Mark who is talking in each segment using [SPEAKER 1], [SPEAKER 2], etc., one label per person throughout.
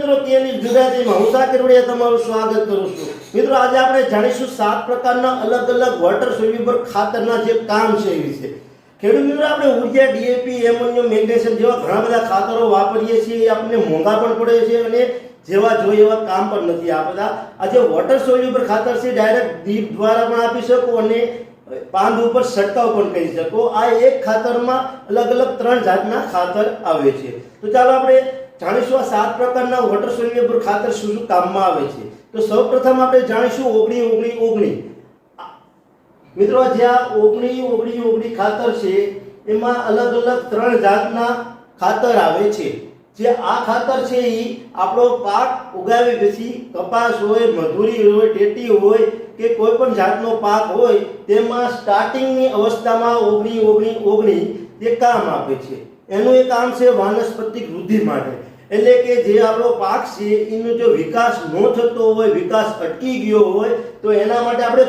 [SPEAKER 1] મિત્રો કેની ગુજરાતીમાં હું સાકર વડિયા તમારું સ્વાગત કરું છું। મિત્રો આજે આપણે જાણીશું 7 પ્રકારના અલગ અલગ વોટર સોલ્યુબલ ખાતરના જે કામ છે એ વિશે। ખેડૂત મિત્રો આપણે ઉર્જા, ડીએપી, એમોનિયમ, મેગ્નેશિયમ જેવા ઘણા બધા ખાતરો વાપરીએ છીએ, એ આપણને મોંઘા પણ પડે છે અને જેવા જોઈએ એવા કામ પણ નથી આપતા। આ જે વોટર સોલ્યુબલ ખાતર છે ડાયરેક્ટ દીપ દ્વારા પણ આપી શકો અને પાંદ ઉપર છંટકાવ પણ કરી શકો। આ એક ખાતરમાં અલગ અલગ 3 જાતના ખાતર આવે છે। તો ચાલો આપણે જાણીશું આ 7 પ્રકારના વોટર સોલ્યુબલ ખાતર શું શું કામમાં આવે છે। તો સૌપ્રથમ આપણે જાણીશું 19-19-19। મિત્રો જે આ 19-19-19 ખાતર છે એમાં અલગ અલગ 3 જાતના ખાતર આવે છે। જે આ ખાતર છે એ આપણો પાક ઉગાવી પછી કપાસ હોય, મધુરી હોય, ટેટી હોય કે કોઈ પણ જાતનો પાક હોય તેમાં સ્ટાર્ટિંગની અવસ્થામાં 19-19-19 તે કામ આપે છે। એનું એક કામ છે વાનસ્પતિક વૃદ્ધિ માટે, એટલે કે જે આપણો પાક છે એનો જો વિકાસ ન થતો હોય, વિકાસ અટકી ગયો હોય તો એના માટે આપણે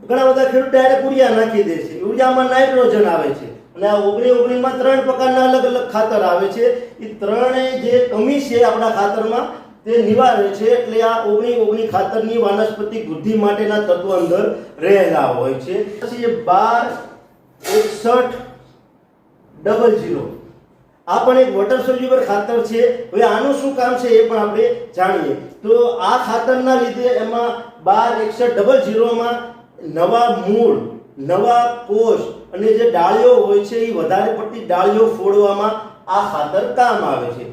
[SPEAKER 1] ઘણા બધા ખેડૂત ડાયરેક્ટ યુરિયા નાખી દે છે। યુરિયામાં નાઇટ્રોજન આવે છે અને આ 19-19 માં 3 પ્રકારના અલગ અલગ ખાતર આવે છે। એ ત્રણેય જે કમી છે આપણા ખાતરમાં તે નિવારે છે, એટલે આ 19-19 ખાતરની વાનસ્પતિક વૃદ્ધિ માટેના તત્વો અંદર રહેલા હોય છે। પછી 12-61-00 આ પણ એક વોટર સોલ્યુબલ ખાતર છે। હવે આનું શું કામ છે એ પણ આપણે જાણીએ। તો આ ખાતરના લીધે એમાં 12-61-00 માં નવા મૂળ, નવા કોષ અને જે ડાળીઓ હોય છે એ વધારે પડતી ડાળીઓ ફોડવામાં આ ખાતર કામ આવે છે।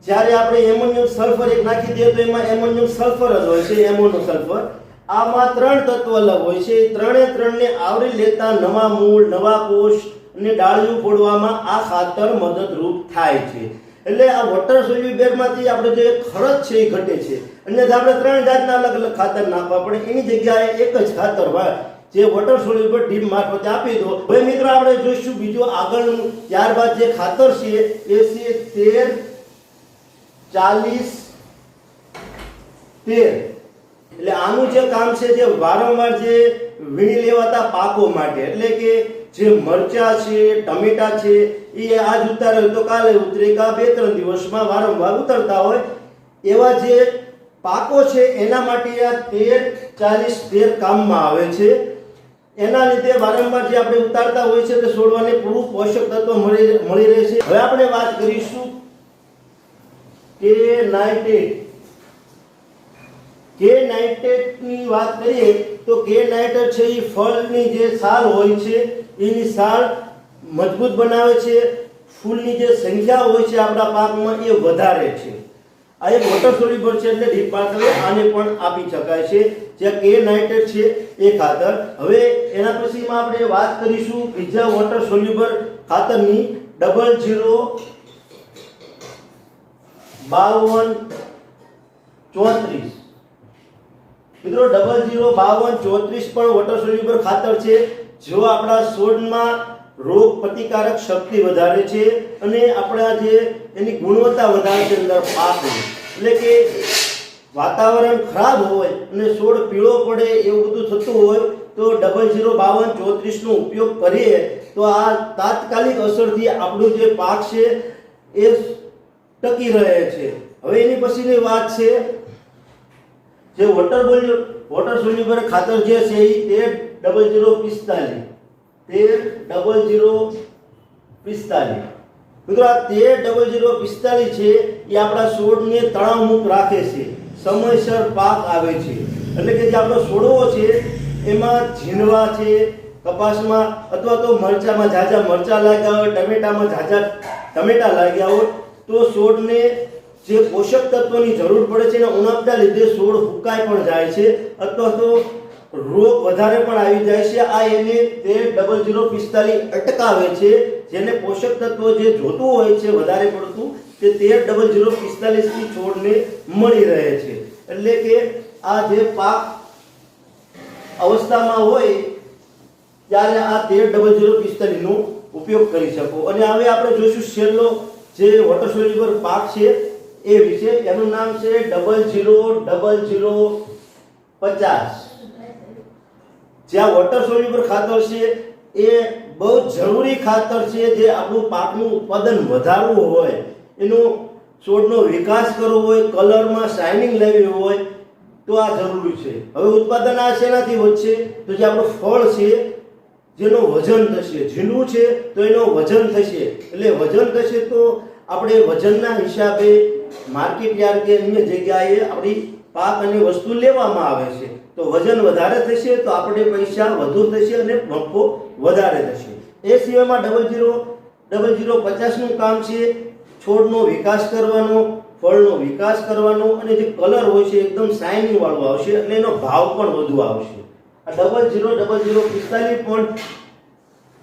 [SPEAKER 1] જ્યારે આપણે એમોનિયમ સલ્ફર એક નાખી દઈએ તો એમાં એમોનિયમ સલ્ફર જ હોય છે, એમોનો સલ્ફર। આમાં 3 તત્વો અલગ હોય છે, એ ત્રણે આવરી લેતા નવા મૂળ, નવા કોષ અને ડાળીઓ ફોડવામાં આ ખાતર મદદરૂપ થાય છે। એટલે આ વોટર સોલ્યુબલમાંથી આપણે જે ખર્ચ છે એ ઘટે છે, અને આપણે 3 જાતના અલગ અલગ ખાતર નાખવા પડે, એની જગ્યાએ એક જ ખાતર હોય જે વોટર સોલ્યુબલ ડીપ મારફતે આપી દો। હવે મિત્રો આપણે જોઈશું બીજું આગળનું। ત્યારબાદ જે ખાતર છે એ છે 13-40-13। એટલે આનું જે કામ છે જે વારંવાર જે વીણી લેવાતા પાકો માટે, એટલે કે જે મરચા છે, ટમેટા છે, એ આજ ઉતારે તો કાલે ઉતરે, કા 2-3 દિવસમાં વારંવાર ઉતરતા હોય એવા જે પાકો છે એના માટે આ 13-40-13 કામમાં આવે છે। એના લીધે વારંવાર જે આપણે ઉતારતા હોય છે તે છોડવાને પૂરું પોષક તત્વ મળી રહે છે। હવે આપણે વાત કરીશું કે નાઇટ્રેટની વાત કરીએ તો કે નાઇટ્રેટ છે એ ફળની જે છાલ હોય છે એની છાલ મજબૂત બનાવે છે, ફૂલની જે સંખ્યા હોય છે આપણા પાકમાં એ વધારે છે। આ એક વોટર સોલ્યુબલ છે એટલે ડીપ મારફતે આને પણ આપી શકાય છે, જે કે નાઇટ્રેટ છે એ ખાતર। હવે એના પછીમાં આપણે વાત કરીશું બીજા વોટર સોલ્યુબલ ખાતરની 00-52-34। મિત્રો 00-52-34 પણ વોટર સોલ્યુબલ ખાતર છે, જો આપણા છોડમાં રોગ પ્રતિકારક શક્તિ વધારે છે અને આપણા જે એની ગુણવત્તા વધારે છે અંદર પાકની। એટલે કે વાતાવરણ ખરાબ હોય અને છોડ પીળો પડે એવું બધું થતું હોય તો 00-52-34 નો ઉપયોગ કરીએ તો આ તાત્કાલિક અસરથી આપણું જે પાક છે એ ટકી રહે છે। હવે એની પછીની વાત છે જે વોટર સોલ્યુબલ ખાતર જે છે એ 13-00-45। 13-00-45 મિત્રો આ 13-00-45 છે એ આપણા છોડને તણાવમુક્ત રાખે છે, સમયસર પાક આવે છે। એટલે કે જે આપણો છોડવો છે એમાં ઝીંડવા છે, કપાસમાં અથવા તો મરચામાં ઝાઝા મરચા લાગ્યા હોય, ટમેટામાં ઝાઝા ટમેટા લાગ્યા હોય તો છોડને જે પોષક તત્વોની જરૂર પડે છે એના ઉણપના લીધે છોડ ફૂંકાઈ પણ જાય છે અથવા તો રોગ વધારે પણ આવી જાય છે। આ એને 13-00-45 અટકાવે છે, જેને પોષક તત્વો જે જોતું હોય છે વધારે પડતું તે 13-00-45 થી છોડને મળી રહે છે। એટલે કે આ જે પાક અવસ્થામાં હોય ત્યારે આ 13-00-45 નો ઉપયોગ કરી શકો। અને હવે આપણે જોઈશું છેલ્લો જે વોટર સોલ્યુબલ પાક છે એ વિશે। એનું નામ છે 00-00-50। જે આ વોટર સોલ્યુબલ ખાતર છે એ બહુ જરૂરી ખાતર છે, જે આપણું પાકનું ઉત્પાદન વધારવું હોય, એનું છોડનો વિકાસ કરવો હોય, કલરમાં શાઇનિંગ લાવવી હોય તો આ જરૂરી છે. હવે ઉત્પાદન આ શેનાથી વધશે? તો જે આપણું ફળ છે જેનો વજન થશે, ઝીણું છે તો એનો વજન થશે. એટલે વજન થશે તો આપણે વજનના હિસાબે માર્કેટ યાર્ડ કે અન્ય જગ્યાએ આપણી પાક અને વસ્તુ લેવામાં આવે છે. તો વજન વધારે થશે તો આપણે પૈસા વધુ થશે અને નફો વધારે થશે. એ સિવાયમાં 000050 નું કામ છે છોડનો વિકાસ કરવાનો, ફળનો વિકાસ કરવાનો અને જે કલર હોય છે એકદમ શાઇનિંગ વાળો આવશે એટલે એનો ભાવ પણ વધુ આવશે. આ 000045 પણ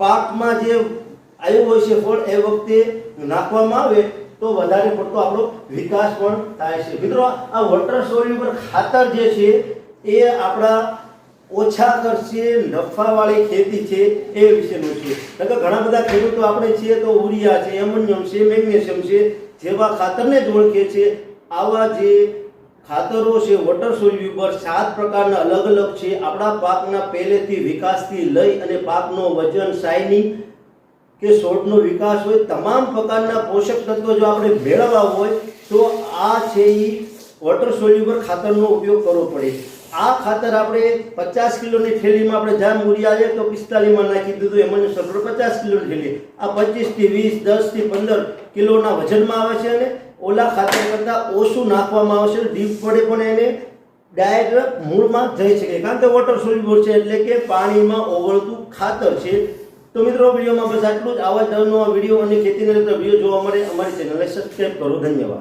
[SPEAKER 1] પાકમાં જે આવ્યું હોય છે ફળ એ વખતે નાખવામાં આવે તો વધારે પડતો આપણો વિકાસ પણ થાય છે. મિત્રો આ વોટર સોલ્યુબલ ખાતર જે છે એ આપણા ઓછા ખર્ચે નફાવાળી ખેતી છે એ વિશેનું છે. કારણ કે ઘણા બધા ખેડૂતો આપણે છીએ તો યુરિયા છે, એમોનિયમ છે, મેગ્નેશિયમ છે જેવા ખાતરને જ ઓળખે છે. આવા જે ખાતરો છે વોટર સોલ્યુબલ 7 પ્રકારના અલગ અલગ છે. આપણા પાકના પહેલેથી વિકાસથી લઈ અને પાકનો વજન, શાઇનિંગ કે છોડનો વિકાસ હોય, તમામ પ્રકારના પોષક તત્વો જો આપણે મેળવવા હોય તો આ છે એ વોટર સોલ્યુબલ ખાતરનો ઉપયોગ કરવો પડે. આ ખાતર આપણે 50 કિલોની થેલીમાં આપણે જામ યુરિયા લે તો 45 માં નાખી દીધું, એમોનિયમ સલ્ફેટ 50 કિલોની થેલી, આ 25 થી 20, 10 થી 15 કિલોના વજનમાં આવે છે અને ઓલા ખાતર કરતાં ઓછું નાખવામાં આવશે. ડીપ વડે પણ એને ડાયરેક્ટ મૂળમાં જઈ શકે કારણ કે વોટર સોલ્યુબલ છે એટલે કે પાણીમાં ઓગળતું ખાતર છે. તો મિત્રો વિડીયોમાં બસ આટલું જ. આવા જ નવા વિડીયો અને ખેતીને લગતા વિડીયો જોવા મળે અમારી ચેનલને સબસ્ક્રાઇબ કરો. ધન્યવાદ.